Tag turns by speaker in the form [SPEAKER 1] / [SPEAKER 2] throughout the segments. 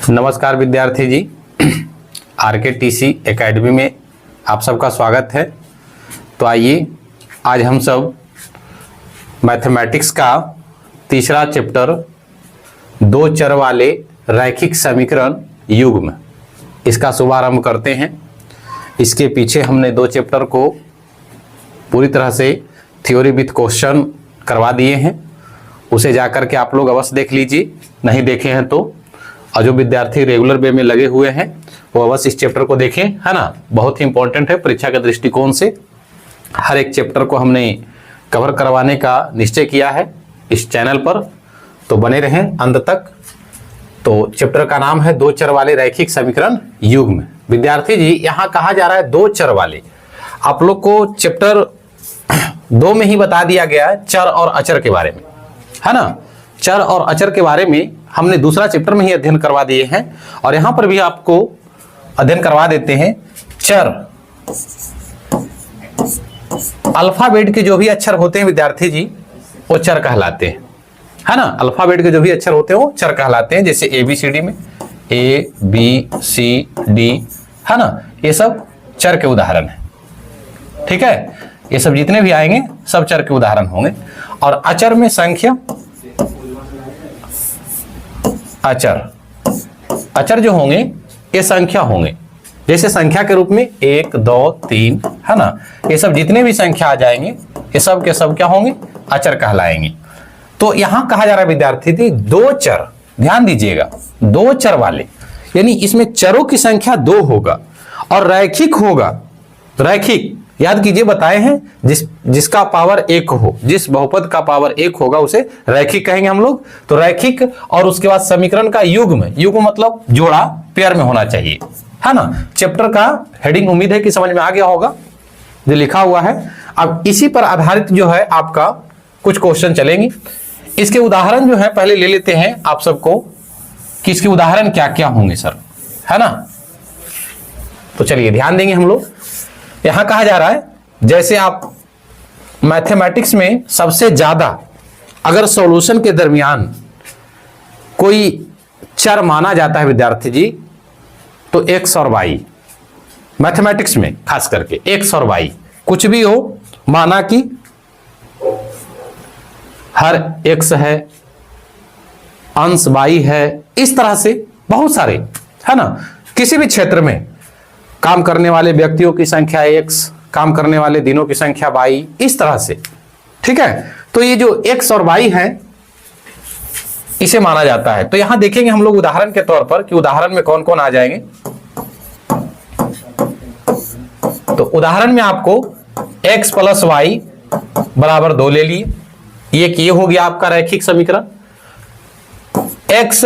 [SPEAKER 1] नमस्कार विद्यार्थी जी, RKTC academy में आप सबका स्वागत है। तो आइए आज हम सब मैथमेटिक्स का तीसरा चैप्टर दो चर वाले रैखिक समीकरण युग्म इसका शुभारंभ करते हैं। इसके पीछे हमने दो चैप्टर को पूरी तरह से थ्योरी विथ क्वेश्चन करवा दिए हैं, उसे जाकर के आप लोग अवश्य देख लीजिए, नहीं देखे हैं तो। और जो विद्यार्थी रेगुलर वे में लगे हुए हैं वो अवश्य इस चैप्टर को देखें, है ना। बहुत ही इंपॉर्टेंट है परीक्षा के दृष्टिकोण से। हर एक चैप्टर को हमने कवर करवाने का निश्चय किया है इस चैनल पर, तो बने रहें अंत तक। तो चैप्टर का नाम है दो चर वाले रैखिक समीकरण युग्म। विद्यार्थी जी, यहाँ कहा जा रहा है दो चर वाले। आप लोग को चैप्टर 2 में ही बता दिया गया है चर और अचर के बारे में, है ना। चर और अचर के बारे में हमने दूसरा चैप्टर में ही अध्ययन करवा दिए हैं, और यहां पर भी आपको अध्ययन करवा देते हैं। चर अल्फाबेट के जो भी अक्षर होते हैं विद्यार्थी जी, वो चर कहलाते हैं, है ना। अल्फाबेट के जो भी अक्षर होते हैं वो चर कहलाते हैं। जैसे ABCD में ABCD, है ना, ये सब चर के उदाहरण है। ठीक है, ये सब जितने भी आएंगे सब चर के उदाहरण होंगे। और अचर में संख्या, अचर जो होंगे ये संख्या होंगे। जैसे संख्या के रूप में 1 2 3, है ना, ये सब जितने भी संख्या आ जाएंगे ये सब के सब क्या होंगे, अचर कहलाएंगे। तो यहां कहा जा रहा है विद्यार्थी थी दो चर, ध्यान दीजिएगा, दो चर वाले, यानी इसमें चरों की संख्या 2 होगा और रैखिक होगा। रैखिक याद कीजिए, बताए हैं जिसका पावर 1 हो, जिस बहुपद का पावर 1 होगा उसे रैखिक कहेंगे हम लोग। तो रैखिक, और उसके बाद समीकरण का युग्म, युग्म मतलब जोड़ा, पेयर में होना चाहिए, है ना। चैप्टर का हेडिंग उम्मीद है कि समझ में आ गया होगा जो लिखा हुआ है। अब इसी पर आधारित जो है आपका कुछ क्वेश्चन चलेंगे। इसके उदाहरण जो है पहले ले लेते हैं आप सबको कि इसके उदाहरण क्या क्या होंगे सर, है ना। तो चलिए ध्यान देंगे हम लोग। यहां कहा जा रहा है जैसे आप मैथमेटिक्स में सबसे ज्यादा अगर सॉल्यूशन के दरमियान कोई चर माना जाता है विद्यार्थी जी, तो x और y, मैथमेटिक्स में खास करके x और y कुछ भी हो, माना कि हर x है, अंश y है, इस तरह से बहुत सारे, है ना। किसी भी क्षेत्र में काम करने वाले व्यक्तियों की संख्या x, काम करने वाले दिनों की संख्या y, इस तरह से, ठीक है। तो ये जो x और y है इसे माना जाता है। तो यहां देखेंगे हम लोग उदाहरण के तौर पर कि उदाहरण में कौन कौन आ जाएंगे। तो उदाहरण में आपको x + y = 2 ले लिए, ये हो गया आपका रैखिक समीकरण। x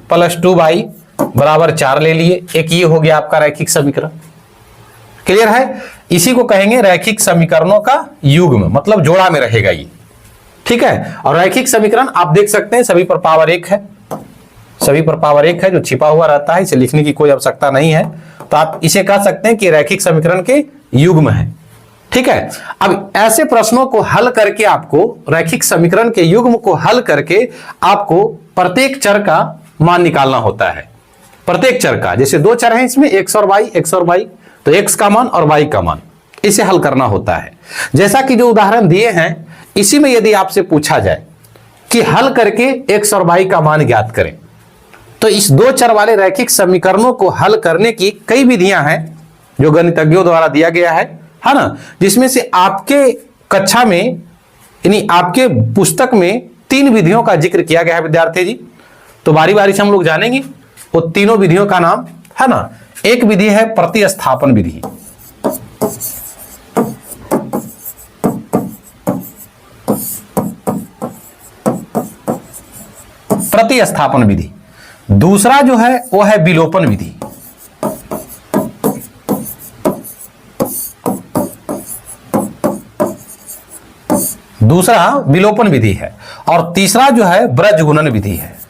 [SPEAKER 1] + 2y = 4 ले लिए, एक ये हो गया आपका रैखिक समीकरण। क्लियर है, इसी को कहेंगे रैखिक समीकरणों का युग्म, मतलब जोड़ा में रहेगा ये, ठीक है। और रैखिक समीकरण आप देख सकते हैं सभी पर पावर 1 है, सभी पर पावर 1 है, जो छिपा हुआ रहता है इसे लिखने की कोई आवश्यकता नहीं है। तो आप इसे कह सकते हैं कि रैखिक समीकरण के युग्म है, ठीक है। अब ऐसे प्रश्नों को हल करके, आपको रैखिक समीकरण के युग्म को हल करके आपको प्रत्येक चर का मान निकालना होता है। प्रत्येक चर का, जैसे दो चर हैं इसमें x और y, तो x का मान और y का मान, इसे हल करना होता है। जैसा कि जो उदाहरण दिए हैं इसी में यदि आपसे पूछा जाए कि हल करके x और y का मान ज्ञात करें, तो इस दो चर वाले रैखिक समीकरणों को हल करने की कई विधियां हैं जो गणितज्ञों द्वारा दिया गया है ना। जिसमें से आपके कक्षा में, यानी आपके पुस्तक में 3 विधियों का जिक्र किया गया है विद्यार्थी जी। तो बारी बारी से हम लोग जानेंगे वो तीनों विधियों का नाम, है ना। एक विधि है प्रतिस्थापन विधि, प्रतिस्थापन विधि। दूसरा जो है वो है विलोपन विधि, दूसरा विलोपन विधि है। और तीसरा जो है ब्रजगुणन विधि है।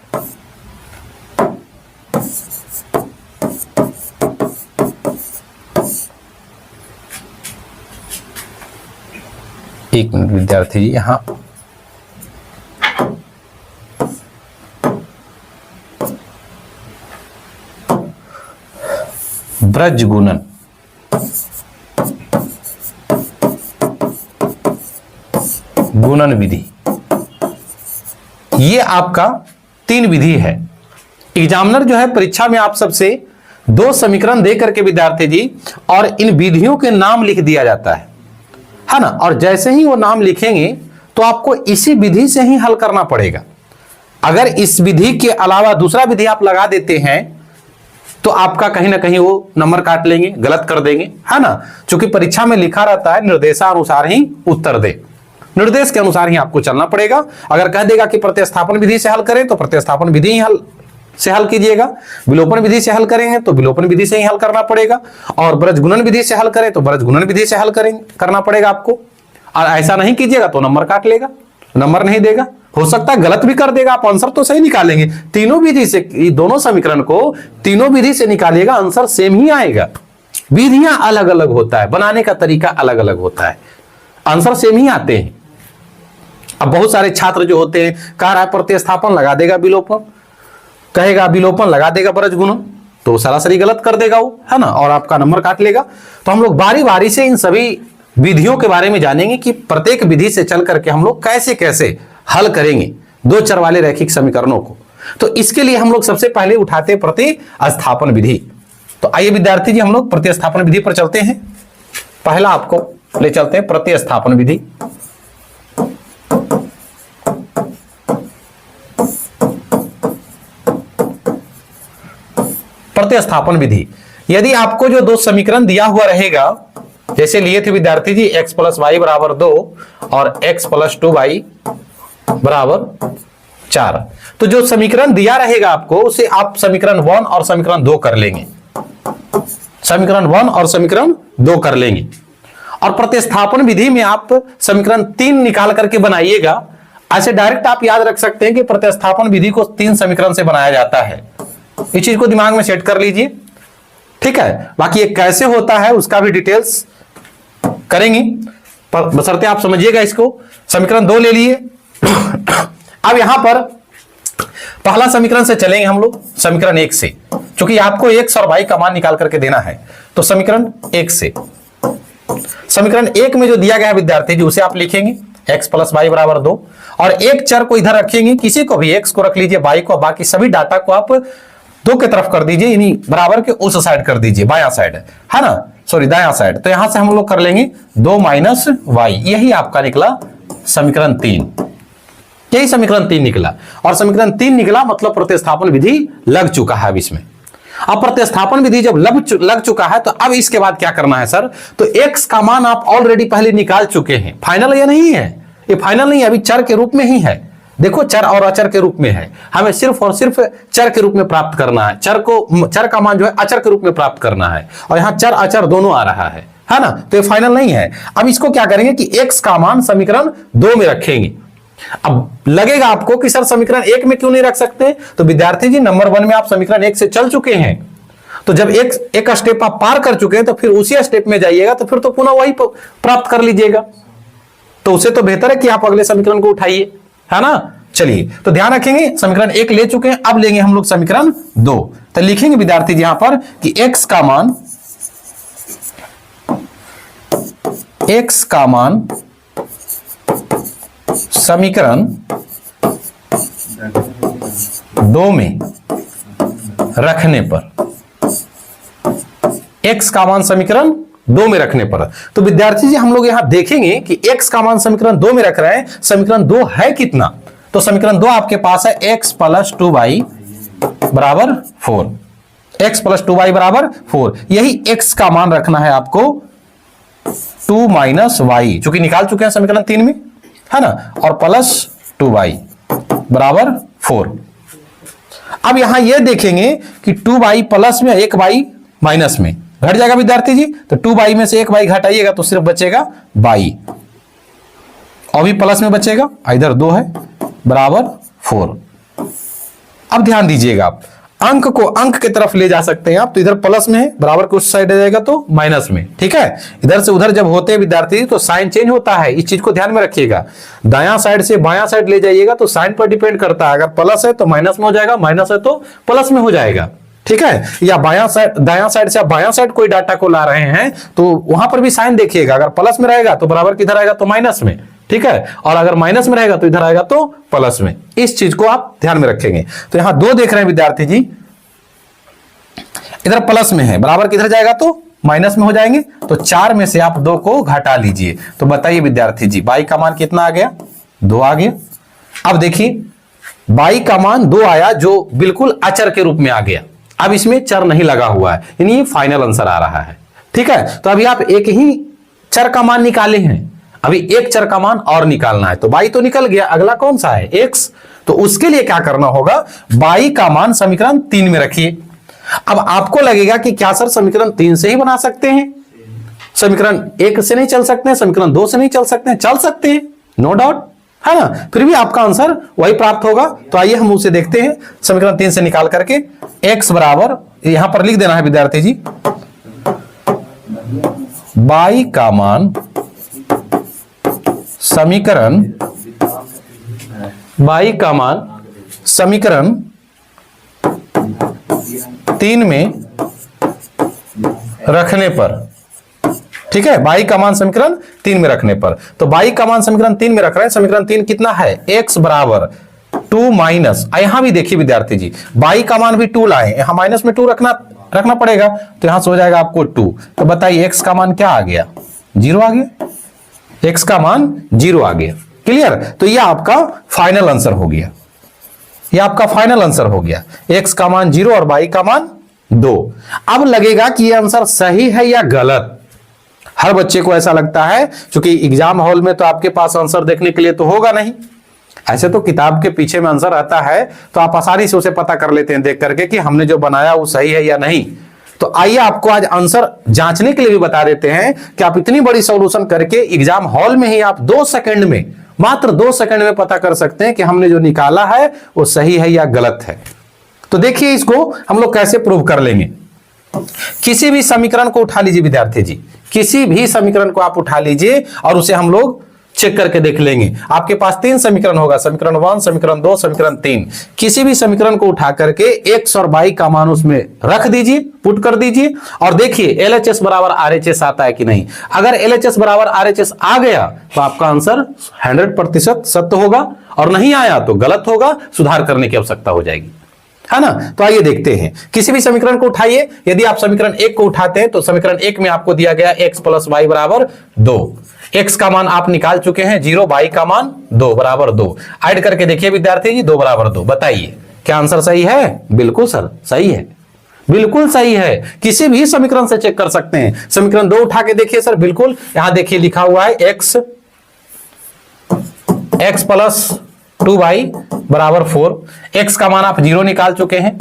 [SPEAKER 1] एक मिनट विद्यार्थी जी, यहां ब्रज गुणन, गुणन विधि, ये आपका 3 विधि है। एग्जामिनर जो है परीक्षा में आप सबसे 2 समीकरण दे करके विद्यार्थी जी और इन विधियों के नाम लिख दिया जाता है ना। और जैसे ही वो नाम लिखेंगे तो आपको इसी विधि से ही हल करना पड़ेगा। अगर इस विधि के अलावा दूसरा विधि आप लगा देते हैं तो आपका कहीं ना कहीं वो नंबर काट लेंगे, गलत कर देंगे, है ना। क्योंकि परीक्षा में लिखा रहता है निर्देशानुसार ही उत्तर दे, निर्देश के अनुसार ही आपको चलना पड़ेगा। अगर कह देगा कि प्रतिस्थापन विधि से हल करें तो प्रतिस्थापन विधि ही हल कीजिएगा, विलोपन विधि से हल करेंगे तो विलोपन विधि से ही हल करना पड़ेगा, और ब्रज गुणन विधि से हल करें तो ब्रज गुणन विधि से हल करना पड़ेगा आपको। और ऐसा नहीं कीजिएगा तो नंबर काट लेगा, नंबर नहीं देगा, हो सकता है गलत भी कर देगा। आप आंसर तो सही निकालेंगे, तीनों विधि से, दोनों समीकरण को तीनों विधि से निकालिएगा, आंसर सेम ही आएगा। विधियां अलग अलग होता है, बनाने का तरीका अलग अलग होता है, आंसर सेम ही आते हैं। अब बहुत सारे छात्र जो होते हैं, कह रहा है प्रतिस्थापन लगा देगा विलोपन, कहेगा विलोपन लगा देगा ब्रज गुणन, तो सरासरी गलत कर देगा वो, है ना, और आपका नंबर काट लेगा। तो हम लोग बारी बारी से इन सभी विधियों के बारे में जानेंगे कि प्रत्येक विधि से चल करके हम लोग कैसे कैसे हल करेंगे 2 चर वाले रैखिक समीकरणों को। तो इसके लिए हम लोग सबसे पहले उठाते प्रतिस्थापन विधि। तो आइए विद्यार्थी जी हम लोग प्रतिस्थापन विधि पर चलते हैं। पहला आपको ले चलते हैं प्रतिस्थापन विधि। प्रतिस्थापन विधि, यदि आपको जो 2 समीकरण दिया हुआ रहेगा, जैसे लिए थे विद्यार्थी जी x + y = 2 और x + 2y = 4, तो जो समीकरण दिया रहेगा आपको उसे आप समीकरण 1 और समीकरण 2 कर लेंगे, समीकरण 1 और समीकरण 2 कर लेंगे। और प्रतिस्थापन विधि में आप समीकरण 3 निकाल करके बनाइएगा। ऐसे डायरेक्ट आप याद रख सकते हैं कि प्रतिस्थापन विधि को 3 समीकरण से बनाया जाता है, इस चीज को दिमाग में सेट कर लीजिए, ठीक है। बाकी ये कैसे होता है उसका भी डिटेल्स करेंगे, पर बशर्ते आप समझिएगा इसको। समीकरण 2 ले लिए। अब यहां पर पहला समीकरण से चलेंगे हम लोग, समीकरण 1 से, क्योंकि आपको x और y का मान निकाल करके देना है। तो समीकरण 1 से, समीकरण 1 में जो दिया गया है विद्यार्थी जी उसे आप लिखेंगे x + y = 2, और एक चर को इधर रखेंगे, किसी को भी x को रख लीजिए, y को, बाकी सभी डाटा को आप 2 की तरफ कर दीजिए, यानी बराबर के उस साइड कर दीजिए, बायां साइड, है ना, सॉरी दायां साइड। तो यहां से हम लोग कर लेंगे 2 - y, यही आपका निकला समीकरण 3, यही समीकरण 3 निकला। और समीकरण 3 निकला मतलब प्रतिस्थापन विधि लग चुका है अब इसमें। अब प्रतिस्थापन विधि जब लग चुका है तो अब इसके बाद क्या करना है सर, तो x का मान आप ऑलरेडी पहले निकाल चुके हैं, फाइनल या नहीं है, ये फाइनल नहीं है, अभी चर के रूप में ही है। देखो चर और अचर के रूप में है, हमें सिर्फ और सिर्फ चर के रूप में प्राप्त करना है, चर का मान जो है अचर के रूप में प्राप्त करना है, और यहां चर अचर दोनों आ रहा है ना, तो ये फाइनल नहीं है। अब इसको क्या करेंगे कि x का मान समीकरण 2 में रखेंगे। अब लगेगा आपको कि सर समीकरण 1 में क्यों नहीं रख सकते, तो विद्यार्थी जी नंबर 1 में आप समीकरण 1 से चल चुके हैं, तो जब एक स्टेप आप पार कर चुके हैं तो फिर उसी स्टेप में जाइएगा, तो फिर तो पुनः वही प्राप्त कर लीजिएगा। तो उससे तो बेहतर है कि आप अगले समीकरण को उठाइए, है ना। चलिए तो ध्यान रखेंगे, समीकरण 1 ले चुके हैं, अब लेंगे हम लोग समीकरण 2। तो लिखेंगे विद्यार्थी जी यहां पर कि x का मान समीकरण 2 में रखने पर, x का मान समीकरण 2 में रखने पर, तो विद्यार्थी जी हम लोग यहां देखेंगे कि x का मान समीकरण 2 में रख रहे हैं, समीकरण 2 है कितना, तो समीकरण 2 आपके पास है x + 2y = 4, x + 2y = 4, यही x का मान रखना है आपको 2 - y, जो कि निकाल चुके हैं समीकरण 3 में, है ना, और प्लस 2y = 4। अब यहां यह देखेंगे कि 2y प्लस में 1y माइनस में घट जाएगा विद्यार्थी जी, तो 2y में से 1y घटाइएगा तो सिर्फ बचेगा y, और भी प्लस में बचेगा, इधर 2 है बराबर 4। अब ध्यान दीजिएगा, आप अंक को अंक की तरफ ले जा सकते हैं आप, तो इधर प्लस में है, बराबर के उस साइड आ जाएगा तो माइनस में, ठीक है। इधर से उधर जब होते हैं विद्यार्थी तो साइन चेंज होता है, इस चीज को ध्यान में रखिएगा। दायां साइड से बायां साइड ले जाइएगा तो साइन पर डिपेंड करता है, अगर प्लस है तो माइनस में हो जाएगा, माइनस है तो प्लस में हो जाएगा, ठीक है, या बायां साइड दायां साइड से आप बायां साइड कोई डाटा को ला रहे हैं तो वहां पर भी साइन देखिएगा, अगर प्लस में रहेगा तो बराबर किधर आएगा, तो माइनस में, ठीक है, और अगर माइनस में रहेगा तो इधर आएगा तो प्लस में। इस चीज को आप ध्यान में रखेंगे। तो यहां 2 देख रहे हैं विद्यार्थी जी, इधर प्लस में है, बराबर किधर जाएगा तो माइनस में हो जाएंगे। तो 4 में से आप 2 को घटा लीजिए। तो बताइए विद्यार्थी जी, बाई का मान कितना आ गया, 2 आ गया। अब देखिए बाई का मान 2 आया, जो बिल्कुल अचर के रूप में आ गया। अब इसमें चर नहीं लगा हुआ है, यानी ये फाइनल आंसर आ रहा है, ठीक है। तो अभी आप एक ही चर का मान निकाले हैं, अभी एक चर का मान और निकालना है। तो बाई तो निकल गया, अगला कौन सा है, एक्स। तो उसके लिए क्या करना होगा, बाई का मान समीकरण 3 में रखिए। अब आपको लगेगा कि क्या सर समीकरण 3 से ही बना सकते हैं, समीकरण 1 से नहीं चल सकते हैं, समीकरण 2 से नहीं चल सकते हैं, चल सकते हैं, नो डाउट, है ना। फिर भी आपका आंसर वही प्राप्त होगा। तो आइए हम उसे देखते हैं, समीकरण 3 से निकाल करके x बराबर, यहां पर लिख देना है विद्यार्थी जी, बाई का मान समीकरण, बाई का मान समीकरण 3 में रखने पर, ठीक है, बाई का मान समीकरण 3 में रखने पर। तो बाई का मान समीकरण 3 में रख रहे हैं, समीकरण 3 कितना है, x बराबर 2 माइनस, यहां भी देखिए विद्यार्थी जी, बाई का मान भी 2 लाए, यहां माइनस में 2 रखना पड़ेगा, तो यहां से हो जाएगा आपको 2। तो बताइए x का मान क्या आ गया, 0 आ गया, x का मान 0 आ गया, क्लियर। तो यह आपका फाइनल आंसर हो गया, यह आपका फाइनल आंसर हो गया, x का मान 0 और बाई का मान 2। अब लगेगा कि यह आंसर सही है या गलत। हर बच्चे को ऐसा लगता है, क्योंकि एग्जाम हॉल में तो आपके पास आंसर देखने के लिए तो होगा नहीं, ऐसे तो किताब के पीछे में आंसर आता है, तो आप आसानी से उसे पता कर लेते हैं देख करके कि हमने जो बनाया वो सही है या नहीं। तो आइए आपको आज आंसर जांचने के लिए भी बता देते हैं कि आप इतनी बड़ी सॉल्यूशन करके एग्जाम हॉल में ही आप 2 सेकंड में, मात्र 2 सेकंड में पता कर सकते हैं कि हमने जो निकाला है वो सही है या गलत है। तो देखिए इसको हम लोग कैसे प्रूव कर लेंगे। किसी भी समीकरण को उठा लीजिए विद्यार्थी जी, किसी भी समीकरण को आप उठा लीजिए और उसे हम लोग चेक करके देख लेंगे। आपके पास 3 समीकरण होगा, समीकरण 1, समीकरण 2, समीकरण 3। किसी भी समीकरण को उठा करके x और y का मान उसमें रख दीजिए, पुट कर दीजिए और देखिए LHS बराबर RHS आता है कि नहीं। अगर LHS बराबर RHS आ गया तो आपका आंसर 100% सत्य होगा, और नहीं आया तो गलत होगा, सुधार करने की आवश्यकता हो जाएगी, है ना। तो आइए देखते हैं, किसी भी समीकरण को उठाइए। यदि आप समीकरण 1 को उठाते हैं तो समीकरण 1 में आपको दिया गया x प्लस y बराबर 2, x का मान आप निकाल चुके हैं 0, y का मान 2 बराबर 2। ऐड करके देखिए विद्यार्थी जी, 2 बराबर 2। बताइए क्या आंसर सही है? बिल्कुल सर सही है, बिल्कुल सही है। किसी भी समीकरण से चेक कर सकते हैं। समीकरण 2 उठा के देखिए सर, बिल्कुल यहां देखिए लिखा हुआ है x प्लस 2y बराबर 4। x का मान आप 0 निकाल चुके हैं,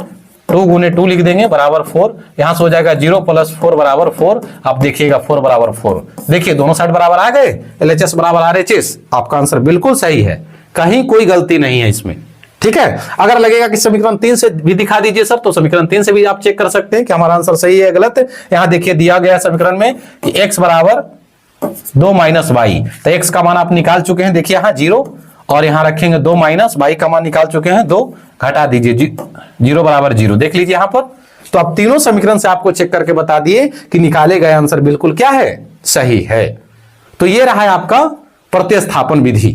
[SPEAKER 1] 2 गुने 2 लिख देंगे बराबर 4। यहां से हो जाएगा 0 प्लस 4 बराबर 4। आप देखिएगा 4 बराबर 4, देखिए दोनों साइड बराबर आ गए, LHS बराबर RHS। आपका आंसर बिल्कुल सही है, कहीं कोई गलती नहीं है इसमें, ठीक है। अगर लगेगा कि समीकरण 3 से भी दिखा दीजिए सर, तो समीकरण 3 से भी आप चेक कर सकते हैं कि हमारा आंसर सही है गलत। यहां देखिए दिया गया समीकरण में कि x बराबर 2 माइनस y, तो x का मान आप निकाल चुके हैं, देखिए यहां 0 और यहां रखेंगे 2 माइनस, y का मान निकाल चुके हैं 2, घटा दीजिए 0 बराबर 0। देख लीजिए यहां पर। तो अब तीनों समीकरण से आपको चेक करके बता दिए कि निकाले गए आंसर बिल्कुल क्या है, सही है। तो ये रहा है आपका प्रतिस्थापन विधि।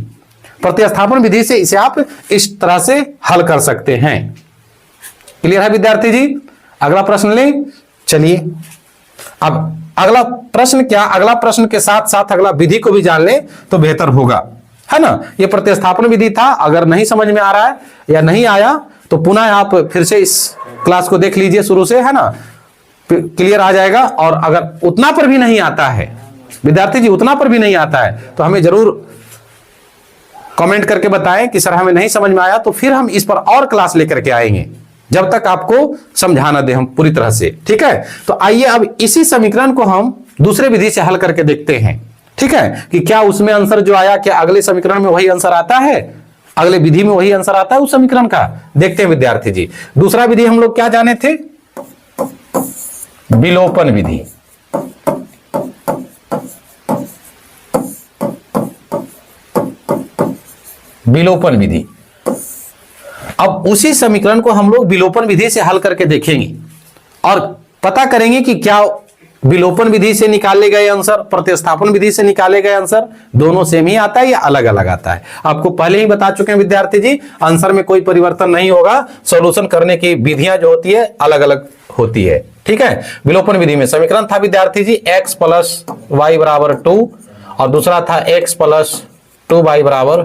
[SPEAKER 1] प्रतिस्थापन विधि से इसे आप इस तरह से हल कर सकते हैं। क्लियर है विद्यार्थी जी? अगला प्रश्न लें, चलिए। अब अगला प्रश्न क्या, अगला प्रश्न के साथ साथ अगला विधि को भी जान लें तो बेहतर होगा, है ना। ये प्रतिस्थापन विधि था। अगर नहीं समझ में आ रहा है या नहीं आया तो पुनः आप फिर से इस क्लास को देख लीजिए शुरू से, है ना, क्लियर आ जाएगा। और अगर उतना पर भी नहीं आता है विद्यार्थी जी, उतना पर भी नहीं आता है तो हमें जरूर कमेंट करके बताएं कि सर हमें नहीं समझ में आया, तो फिर हम इस पर और क्लास लेकर के आएंगे, जब तक आपको समझाना दे हम पूरी तरह से, ठीक है। तो आइए अब इसी समीकरण को हम दूसरे विधि से हल करके देखते हैं, ठीक है, कि क्या उसमें आंसर जो आया क्या अगले समीकरण में वही आंसर आता है, अगले विधि में वही आंसर आता है उस समीकरण का। देखते हैं विद्यार्थी जी। दूसरा विधि हम लोग क्या जाने थे, विलोपन विधि। विलोपन विधि। अब उसी समीकरण को हम लोग विलोपन विधि से हल करके देखेंगे। और पता करेंगे कि क्या विलोपन विधि से निकाले गए आंसर, प्रतिस्थापन विधि से निकाले गए आंसर दोनों सेम ही आता है या अलग अलग आता है। आपको पहले ही बता चुके हैं विद्यार्थी जी, आंसर में कोई परिवर्तन नहीं होगा, सॉल्यूशन करने की विधियां जो होती है अलग अलग होती है। ठीक है, विलोपन विधि में समीकरण था विद्यार्थी जी x प्लस वाई बराबर 2 और दूसरा था x प्लस 2y बराबर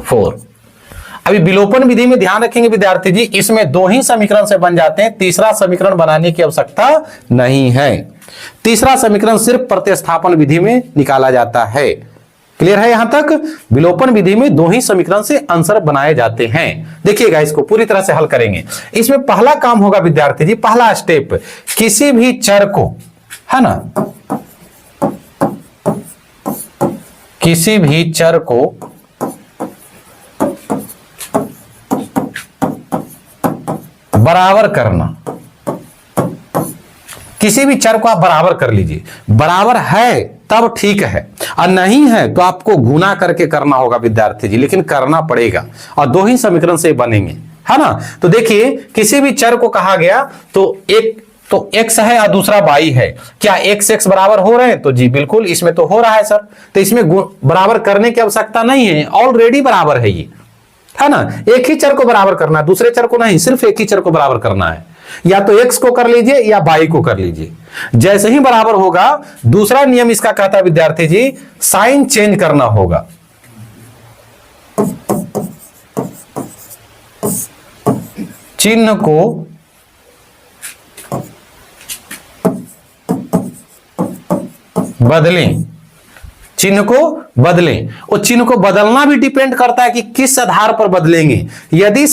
[SPEAKER 1] 4। अभी विलोपन विधि में ध्यान रखेंगे विद्यार्थी जी, इसमें दो ही समीकरण से बन जाते हैं, तीसरा समीकरण बनाने की आवश्यकता नहीं है। तीसरा समीकरण सिर्फ प्रतिस्थापन विधि में निकाला जाता है। क्लियर है यहां तक? विलोपन विधि में दो ही समीकरण से आंसर बनाए जाते हैं। देखिएगा, इसको पूरी तरह से हल करेंगे। इसमें पहला काम होगा विद्यार्थी जी, पहला स्टेप, किसी भी चर को, है ना, किसी भी चर को बराबर करना। किसी भी चर को आप बराबर कर लीजिए, बराबर है तब ठीक है, और नहीं है तो आपको गुना करके करना होगा विद्यार्थी जी, लेकिन करना पड़ेगा और दो ही समीकरण से बनेंगे, है ना। तो देखिए, किसी भी चर को कहा गया तो एक तो x है और दूसरा y है, क्या x बराबर हो रहे हैं? तो जी बिल्कुल, इसमें तो हो रहा है सर, तो इसमें बराबर करने की आवश्यकता नहीं है, ऑलरेडी बराबर है ये, है ना। एक ही चर को बराबर करना है, दूसरे चर को नहीं, सिर्फ एक ही चर को बराबर करना है। या तो x को कर लीजिए या y को कर लीजिए। जैसे ही बराबर होगा, दूसरा नियम इसका कहता है विद्यार्थी जी, साइन चेंज करना होगा। चिन्ह को बदलें, चिन्ह को बदलें। और चिन्ह को बदलना भी डिपेंड करता है कि किस आधार पर बदलेंगे। यदि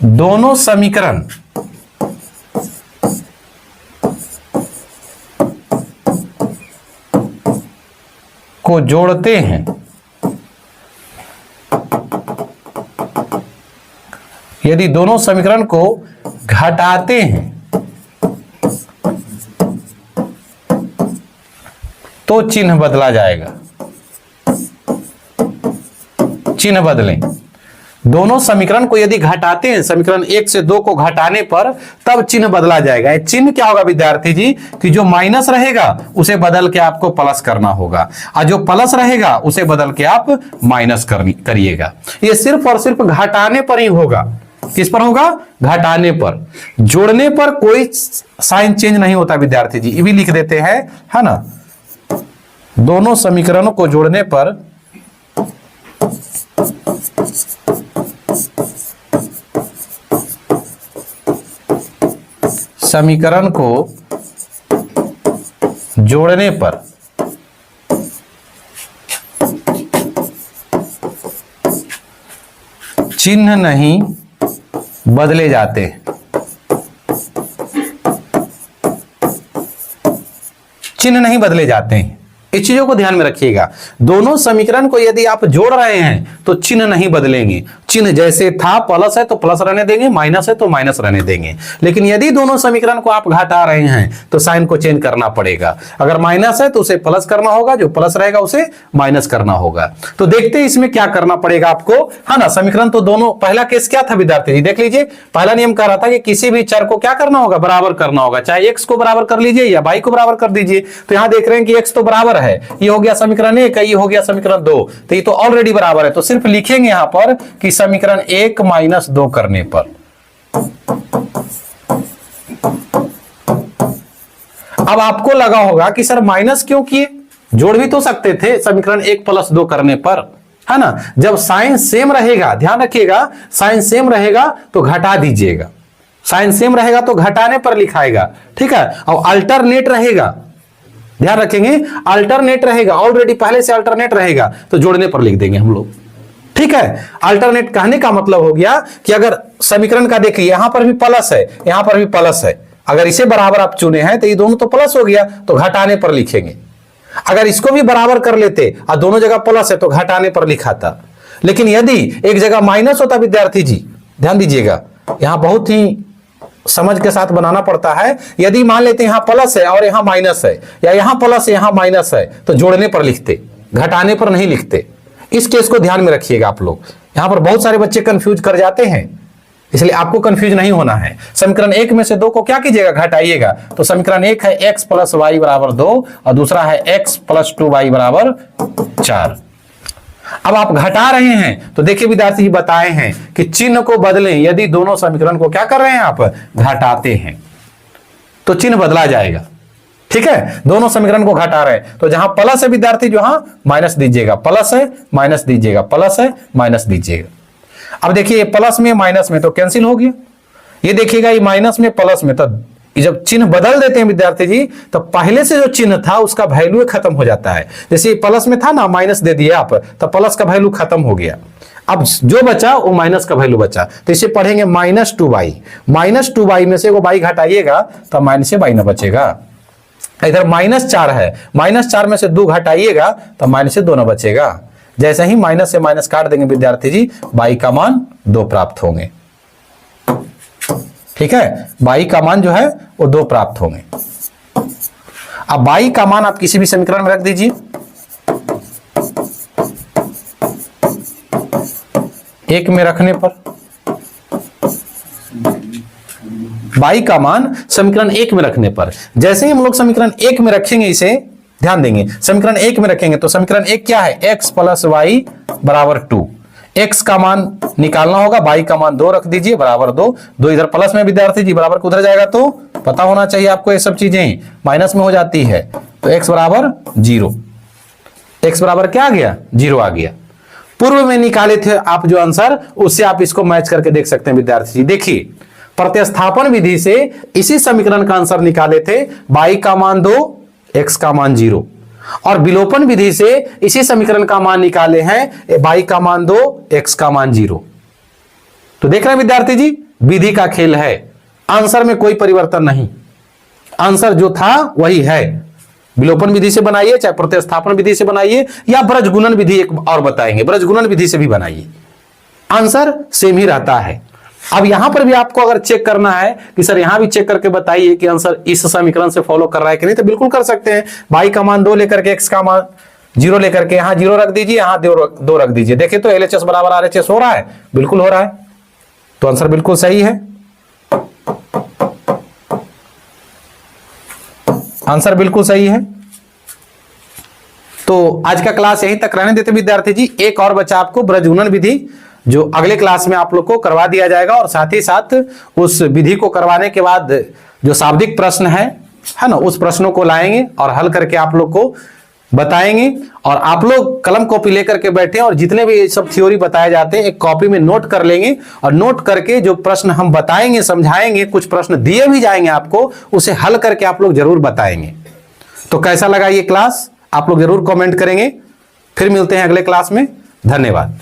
[SPEAKER 1] दोनों समीकरण को जोड़ते हैं, यदि दोनों समीकरण को घटाते हैं तो चिन्ह बदला जाएगा। चिन्ह बदलें, दोनों समीकरण को यदि घटाते हैं, समीकरण 1 से 2 को घटाने पर तब चिन्ह बदला जाएगा। चिन्ह क्या होगा विद्यार्थी जी, कि जो माइनस रहेगा उसे बदल के आपको प्लस करना होगा, और जो प्लस रहेगा उसे बदल के आप माइनस करिएगा। ये सिर्फ और सिर्फ घटाने पर ही होगा। किस पर होगा? घटाने पर। जोड़ने पर कोई साइन चेंज नहीं होता विद्यार्थी जी, ये भी लिख देते हैं, है ना। दोनों समीकरणों को जोड़ने पर समीकरण को जोड़ने पर चिन्ह नहीं बदले जाते। चिन्ह नहीं बदले जाते हैं, इस चीजों को ध्यान में रखिएगा। दोनों समीकरण को यदि आप जोड़ रहे हैं तो चिन्ह नहीं बदलेंगे। चिन्ह जैसे था, प्लस है तो प्लस रहने देंगे, माइनस है तो माइनस रहने देंगे। लेकिन यदि दोनों समीकरण को आप घटा रहे हैं तो साइन को चेंज करना पड़ेगा। अगर माइनस है तो उसे प्लस करना होगा, जो प्लस रहेगा उसे माइनस करना होगा। तो देखते हैं इसमें क्या करना पड़ेगा आपको, है ना। समीकरण तो दोनों, पहला केस क्या था विद्यार्थी जी, देख लीजिए। पहला नियम कह रहा था कि किसी भी चर को क्या करना होगा, बराबर करना होगा, चाहे x को बराबर कर लीजिए या y को बराबर कर दीजिए। तो यहां देख रहे हैं कि x तो बराबर है, ये हो गया समीकरण 1, ये हो गया समीकरण 2, तो ये तो ऑलरेडी बराबर है। तो सिर्फ लिखेंगे यहां पर कि समीकरण 1 - 2 करने पर। अब आपको लगा होगा कि सर माइनस क्यों किए, जोड़ भी तो सकते थे समीकरण 1 + 2 करने पर, है ना। जब साइन सेम रहेगा, ध्यान रखिएगा, साइन सेम रहेगा तो घटा दीजिएगा, साइन सेम रहेगा तो घटाने पर लिखाएगा, ठीक है। और अल्टरनेट रहेगा, ध्यान रखेंगे, अल्टरनेट रहेगा, ऑलरेडी पहले से अल्टरनेट रहेगा तो जोड़ने पर लिख देंगे हम लोग, ठीक है। अल्टरनेट कहने का मतलब हो गया कि अगर समीकरण का देखिए, यहां पर भी प्लस है, यहां पर भी प्लस है, अगर इसे बराबर आप चुने हैं तो ये दोनों तो प्लस हो गया, तो घटाने पर लिखेंगे। अगर इसको भी बराबर कर लेते और दोनों जगह प्लस है तो घटाने पर लिखाता। लेकिन यदि एक जगह माइनस होता विद्यार्थी जी, ध्यान दीजिएगा, यहां बहुत ही समझ के साथ बनाना पड़ता है। यदि मान लेते यहां प्लस है और यहां माइनस है, या यहां प्लस है यहां माइनस है, तो जोड़ने पर लिखते, घटाने पर नहीं लिखते। इस केस को ध्यान में रखिएगा आप लोग, यहां पर बहुत सारे बच्चे कंफ्यूज कर जाते हैं, इसलिए आपको कंफ्यूज नहीं होना है। समीकरण 1 में से 2 को क्या कीजिएगा, घटाइएगा। तो समीकरण 1 है x प्लस वाई बराबर 2 और दूसरा है x प्लस 2y बराबर 4। अब आप घटा रहे हैं तो देखिए विद्यार्थी जी बताए हैं कि चिन्ह को बदलें, यदि दोनों समीकरण को क्या कर रहे हैं आप, घटाते हैं, तो चिन्ह बदला जाएगा। ठीक है, दोनों समीकरण को घटा रहे हैं, तो जहां प्लस है विद्यार्थी जहां माइनस दीजिएगा, प्लस है माइनस दीजिएगा, प्लस है माइनस दीजिएगा। अब देखिए प्लस में माइनस में तो कैंसिल हो गया, ये देखिएगा ये माइनस में प्लस में, तो जब चिन्ह बदल देते हैं विद्यार्थी जी तो पहले से जो चिन्ह था उसका वैल्यू खत्म हो जाता है। जैसे प्लस में था ना, माइनस दे दिए आप, तो प्लस का वैल्यू खत्म हो गया, अब जो बचा वो माइनस का वैल्यू बचा, तो इसे पढ़ेंगे माइनस 2y। माइनस 2y में से वो y घटाइएगा तो माइनस से y ना बचेगा। इधर -4 है, -4 में से 2 घटाइएगा तो माइनस से 2 ना बचेगा। जैसे ही माइनस से माइनस काट देंगे विद्यार्थी जी, y का मान 2 प्राप्त होंगे। ठीक है, y का मान जो है वो 2 प्राप्त होंगे। अब y का मान आप किसी भी समीकरण में रख दीजिए, एक में रखने पर y का मान समीकरण 1 में रखने पर, जैसे ही हम लोग समीकरण 1 में रखेंगे, इसे ध्यान देंगे, समीकरण 1 में रखेंगे तो समीकरण 1 क्या है, x प्लस वाई बराबर 2। x का मान निकालना होगा, y का मान 2 रख दीजिए बराबर 2। 2 इधर प्लस में विद्यार्थी जी, बराबर उधर जाएगा तो पता होना चाहिए आपको, ये सब चीजें माइनस में हो जाती है, तो x बराबर 0। x बराबर क्या आ गया, 0 आ गया। पूर्व में निकाले थे आप जो आंसर, उससे आप इसको मैच करके देख सकते हैं विद्यार्थी जी। देखिए प्रतिस्थापन विधि से इसी समीकरण का आंसर निकाले थे, y का मान 2, x का मान 0, और विलोपन विधि से इसी समीकरण का मान निकाले हैं, y का मान 2, x का मान 0। तो देख रहे हैं विद्यार्थी जी, विधि का खेल है, आंसर में कोई परिवर्तन नहीं, आंसर जो था वही है। विलोपन विधि से बनाइए, चाहे प्रतिस्थापन विधि से बनाइए, या ब्रजगुणन विधि एक और बताएंगे, ब्रजगुणन विधि से भी बनाइए, आंसर सेम ही रहता है। अब यहां पर भी आपको अगर चेक करना है कि सर यहां भी चेक करके बताइए कि आंसर इस समीकरण से फॉलो कर रहा है कि नहीं, तो बिल्कुल कर सकते हैं। y का मान 2 लेकर के x का मान 0 लेकर के यहां 0 रख दीजिए, यहां 2 रख दीजिए। देखिए तो LHS बराबर RHS हो रहा है, बिल्कुल हो रहा है, तो आंसर बिल्कुल सही है, आंसर बिल्कुल सही है। तो आज का क्लास यहीं तक रहने देते विद्यार्थी जी, एक और बचा आपको ब्रजगुणन विधि, जो अगले क्लास में आप लोग को करवा दिया जाएगा, और साथ ही साथ उस विधि को करवाने के बाद जो शाब्दिक प्रश्न है ना, उस प्रश्नों को लाएंगे और हल करके आप लोग को बताएंगे। और आप लोग कलम कॉपी लेकर के बैठे और जितने भी ये सब थ्योरी बताए जाते हैं एक कॉपी में नोट कर लेंगे, और नोट करके जो प्रश्न हम बताएंगे, समझाएंगे, कुछ प्रश्न दिए भी जाएंगे आपको, उसे हल करके आप लोग जरूर बताएंगे। तो कैसा लगा ये क्लास आप लोग जरूर कमेंट करेंगे। फिर मिलते हैं अगले क्लास में, धन्यवाद।